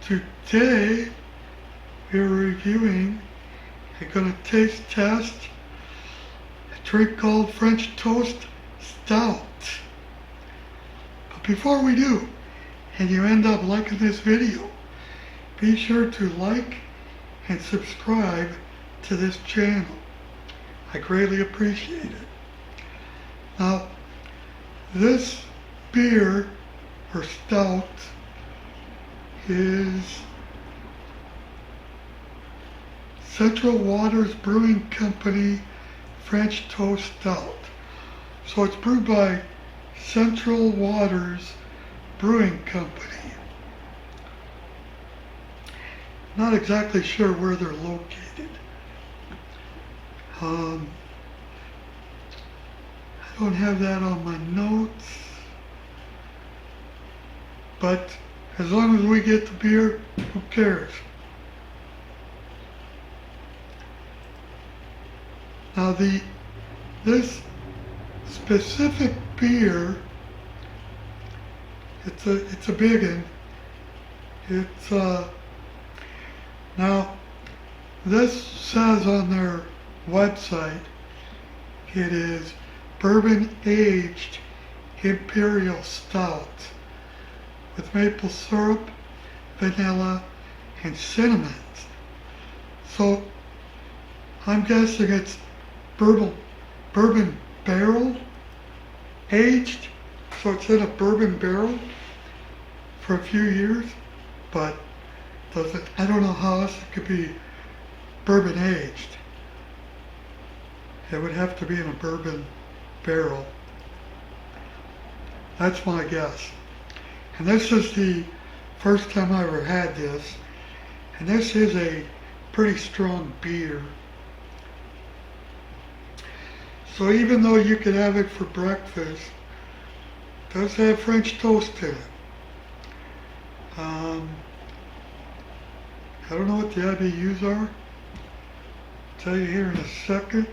Today we're reviewing and going to taste test a drink called French Toast Stout. But before we do, and you end up liking this video, be sure to like and subscribe to this channel. I greatly appreciate it. Now, this beer or stout is Central Waters Brewing Company French Toast Stout. So it's brewed by Central Waters Brewing Company. Not exactly sure where they're located. I don't have that on my notes, but as long as we get the beer, who cares? Now this specific beer, it's a big one. It's now this says on their website it is bourbon aged imperial stout with maple syrup, vanilla, and cinnamon. So I'm guessing it's bourbon barrel aged, so it's in a bourbon barrel for a few years, but I don't know how else it could be bourbon aged. It would have to be in a bourbon barrel. That's my guess. And this is the first time I ever had this, and this is a pretty strong beer. So even though you could have it for breakfast, it does have French toast in it. I don't know what the IBUs are. I'll tell you here in a second.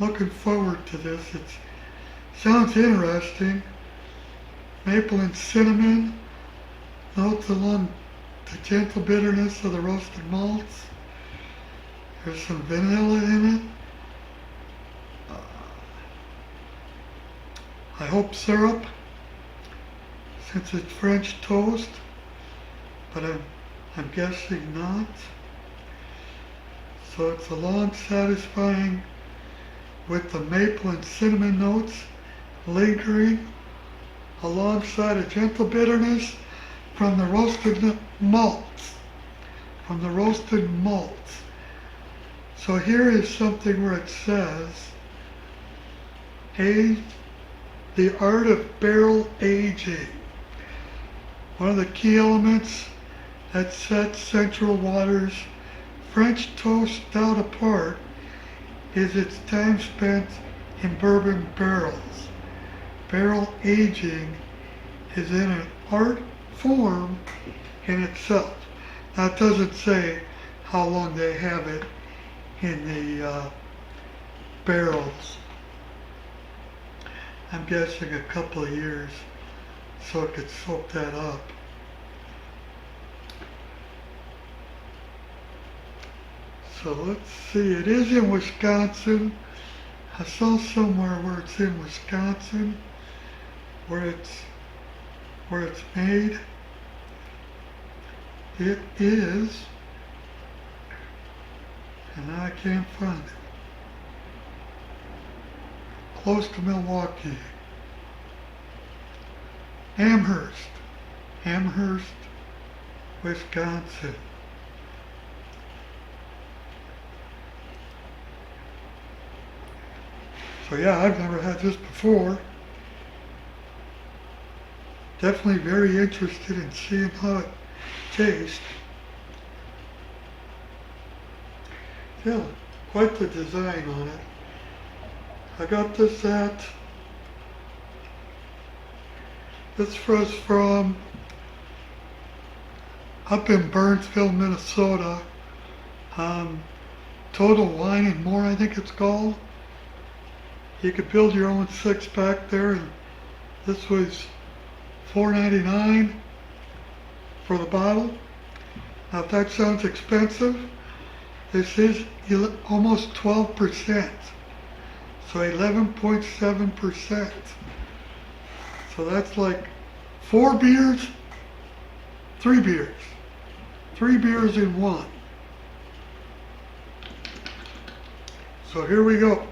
Looking forward to this. It sounds interesting. Maple and cinnamon, notes along the gentle bitterness of the roasted malts. There's some vanilla in it. I hope syrup, since it's French toast, but I'm guessing not. So it's a long satisfying with the maple and cinnamon notes lingering alongside a gentle bitterness from the roasted malts. So here is something where it says, the art of barrel aging. One of the key elements that sets Central Waters French Toast Stout apart is its time spent in bourbon barrels. Barrel aging is in an art form in itself. Now it doesn't say how long they have it in the barrels. I'm guessing a couple of years so it could soak that up. So let's see, it is in Wisconsin. I saw somewhere where it's in Wisconsin, where it's made. It is, and I can't find it. Close to Milwaukee. Amherst, Wisconsin. So yeah, I've never had this before. Definitely very interested in seeing how it tastes. Yeah, quite the design on it. I got this was from up in Burnsville, Minnesota. Total Wine and More, I think it's called. You could build your own six-pack there, and this was $4.99. for the bottle. Now if that sounds expensive, this is almost 12%. So 11.7%. So that's like 4 beers, 3 beers. 3 beers in one. So here we go.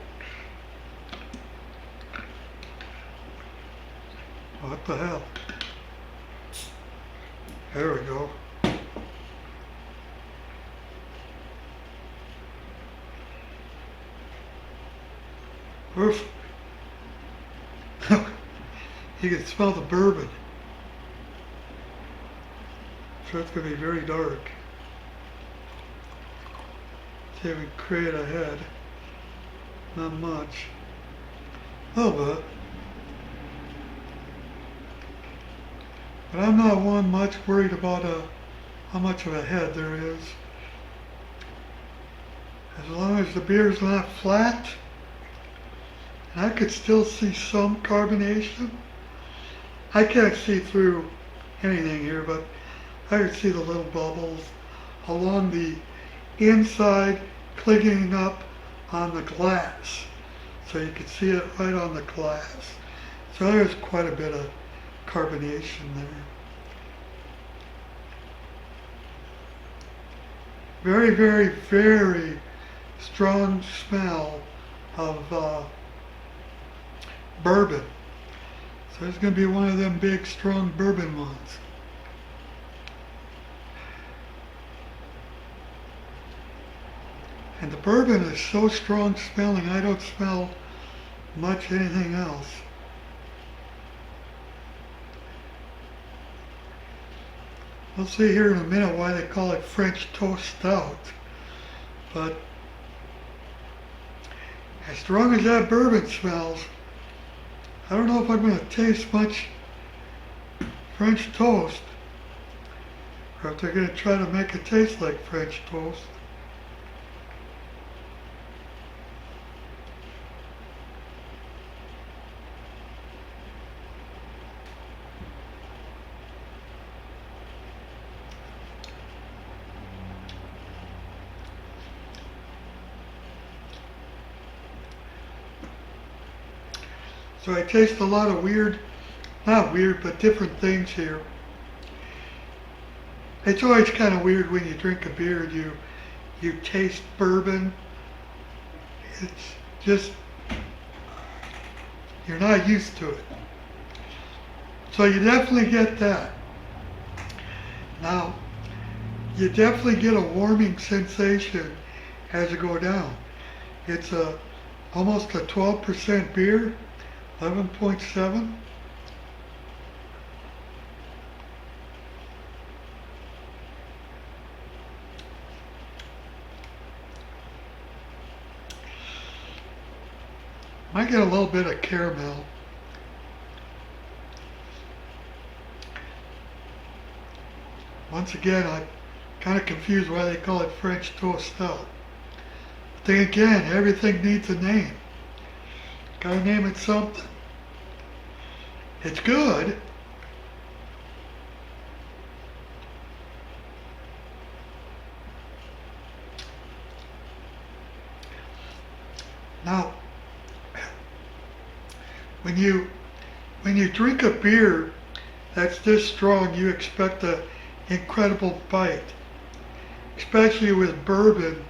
What the hell? There we go. Oof. You can smell the bourbon. So it's going to be very dark. See if we can create a head. Not much. A little bit. But I'm not one much worried about how much of a head there is. As long as the beer's not flat, and I could still see some carbonation. I can't see through anything here, but I could see the little bubbles along the inside clicking up on the glass. So you can see it right on the glass. So there's quite a bit of carbonation there. Very, very, very strong smell of bourbon. So it's going to be one of them big, strong bourbon ones. And the bourbon is so strong smelling, I don't smell much anything else. We'll see here in a minute why they call it French Toast Stout. But as strong as that bourbon smells, I don't know if I'm going to taste much French toast, or if they're going to try to make it taste like French toast. So I taste a lot of not weird, but different things here. It's always kind of weird when you drink a beer and you taste bourbon. It's just, you're not used to it. So you definitely get that. Now, you definitely get a warming sensation as you go down. It's almost a 12% beer. 11.7. Might get a little bit of caramel. Once again, I'm kind of confused why they call it French Toast Stout. But then again, everything needs a name. Gotta name it something. It's good. Now, when you drink a beer that's this strong, you expect an incredible bite, especially with bourbon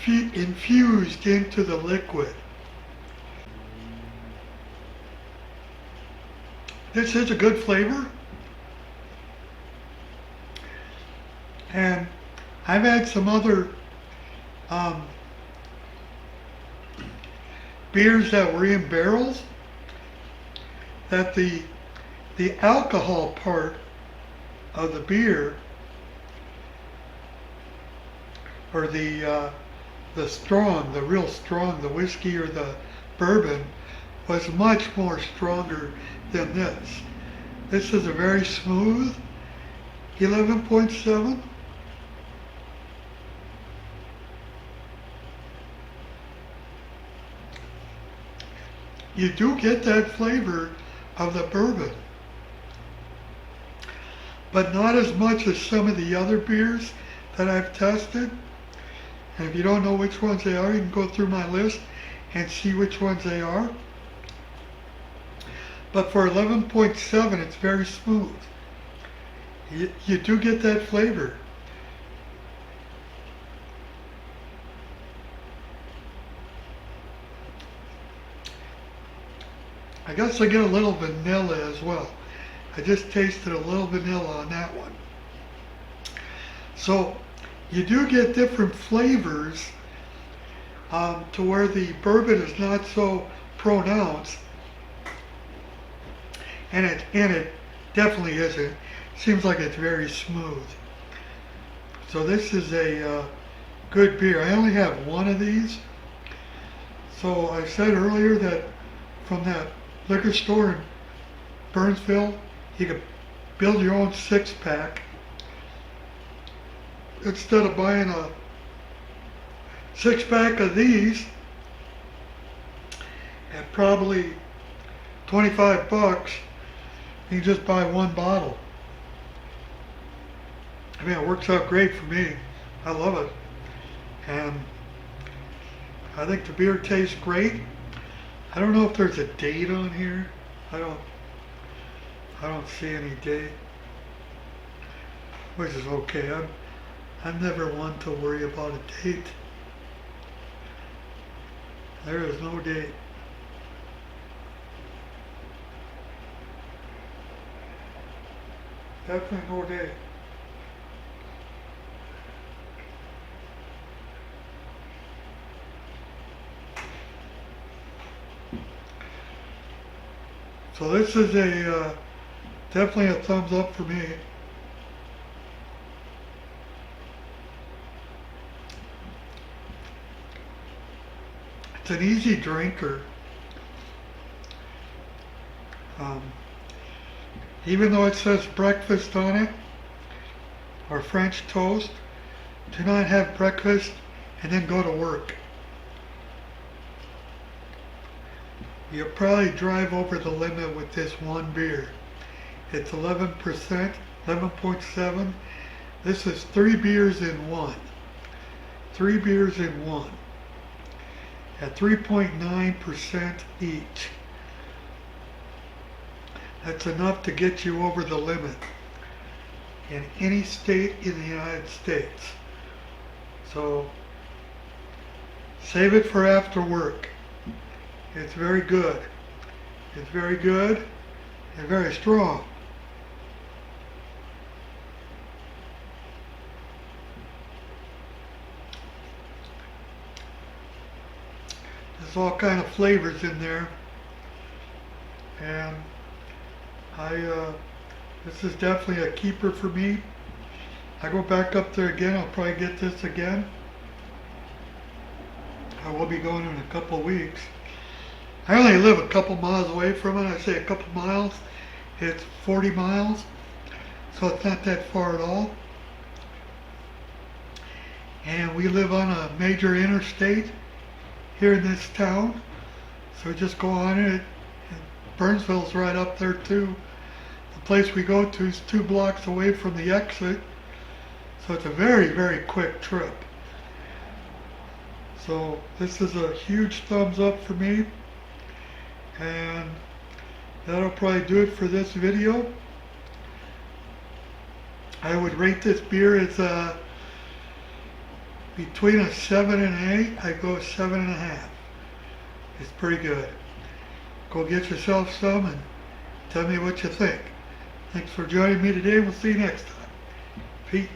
infused into the liquid. This is a good flavor, and I've had some other beers that were in barrels that the alcohol part of the beer, or the real strong, the whiskey or the bourbon, was much more stronger than this. This is a very smooth 11.7. You do get that flavor of the bourbon. but not as much as some of the other beers that I've tested. And if you don't know which ones they are, you can go through my list and see which ones they are. But for 11.7, it's very smooth. You do get that flavor. I guess I get a little vanilla as well. I just tasted a little vanilla on that one. So you do get different flavors to where the bourbon is not so pronounced, and it definitely isn't. Seems like it's very smooth. So this is a good beer. I only have one of these. So I said earlier that from that liquor store in Burnsville, you could build your own 6-pack. Instead of buying a 6-pack of these at probably 25 bucks, you just buy one bottle. I mean, it works out great for me. I love it. And I think the beer tastes great. I don't know if there's a date on here. I don't see any date, which is okay. I'm never one to worry about a date. There is no date. Definitely no date. So this is definitely a thumbs up for me. It's an easy drinker. Even though it says breakfast on it, or French toast, do not have breakfast and then go to work. You'll probably drive over the limit with this one beer. It's 11%, 11.7. This is 3 beers in one. 3 beers in one. At 3.9% each. That's enough to get you over the limit in any state in the United States. So save it for after work. It's very good. It's very good and very strong. There's all kind of flavors in there, and this is definitely a keeper for me. I go back up there again, I'll probably get this again. I will be going in a couple weeks. I only live a couple miles away from it. I say a couple miles. It's 40 miles, so it's not that far at all. And we live on a major interstate here in this town, so just go on it. And Burnsville's right up there too. The place we go to is 2 blocks away from the exit, so it's a very, very quick trip. So this is a huge thumbs up for me. And that'll probably do it for this video. I would rate this beer as between a 7 and an 8. I go 7.5. It's pretty good. Go get yourself some and tell me what you think. Thanks for joining me today. We'll see you next time. Peace.